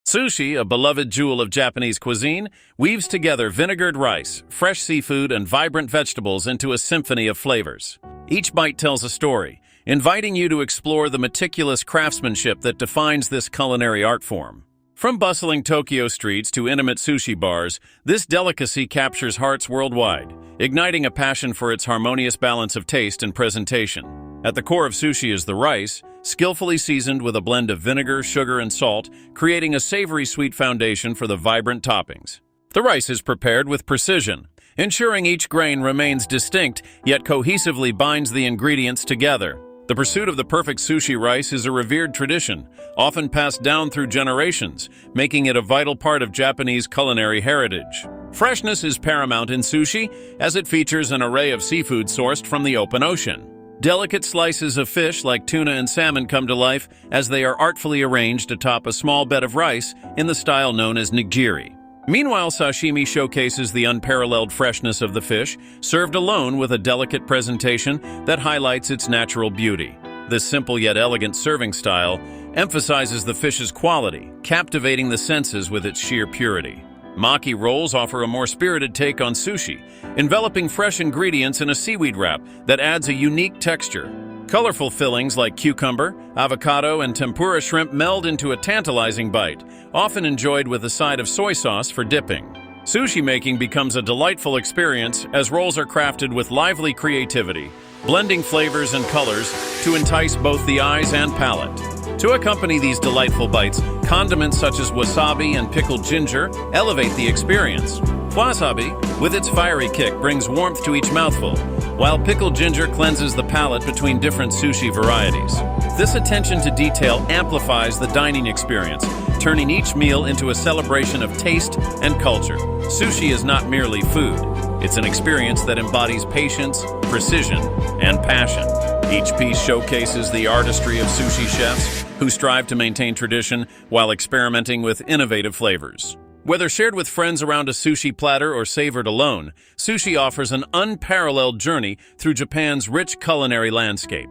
Sushi, a beloved jewel of Japanese cuisine, weaves together vinegared rice, fresh seafood, and vibrant vegetables into a symphony of flavors. Each bite tells a story, inviting you to explore the meticulous craftsmanship that defines this culinary art form. From bustling Tokyo streets to intimate sushi bars, this delicacy captures hearts worldwide, igniting a passion for its harmonious balance of taste and presentation. At the core of sushi is the rice, skillfully seasoned with a blend of vinegar, sugar, and salt, creating a savory sweet foundation for the vibrant toppings. The rice is prepared with precision, ensuring each grain remains distinct yet cohesively binds the ingredients together. The pursuit of the perfect sushi rice is a revered tradition, often passed down through generations, making it a vital part of Japanese culinary heritage. Freshness is paramount in sushi, as it features an array of seafood sourced from the open ocean. Delicate slices of fish like tuna and salmon come to life as they are artfully arranged atop a small bed of rice in the style known as nigiri. Meanwhile, sashimi showcases the unparalleled freshness of the fish, served alone with a delicate presentation that highlights its natural beauty. This simple yet elegant serving style emphasizes the fish's quality, captivating the senses with its sheer purity. Maki rolls offer a more spirited take on sushi, enveloping fresh ingredients in a seaweed wrap that adds a unique texture. Colorful fillings like cucumber, avocado, and tempura shrimp meld into a tantalizing bite, often enjoyed with a side of soy sauce for dipping. Sushi making becomes a delightful experience as rolls are crafted with lively creativity, blending flavors and colors to entice both the eyes and palate. To accompany these delightful bites, condiments such as wasabi and pickled ginger elevate the experience. Wasabi, with its fiery kick, brings warmth to each mouthful, while pickled ginger cleanses the palate between different sushi varieties. This attention to detail amplifies the dining experience, turning each meal into a celebration of taste and culture. Sushi is not merely food. It's an experience that embodies patience, precision, and passion. Each piece showcases the artistry of sushi chefs who strive to maintain tradition while experimenting with innovative flavors. Whether shared with friends around a sushi platter or savored alone, sushi offers an unparalleled journey through Japan's rich culinary landscape.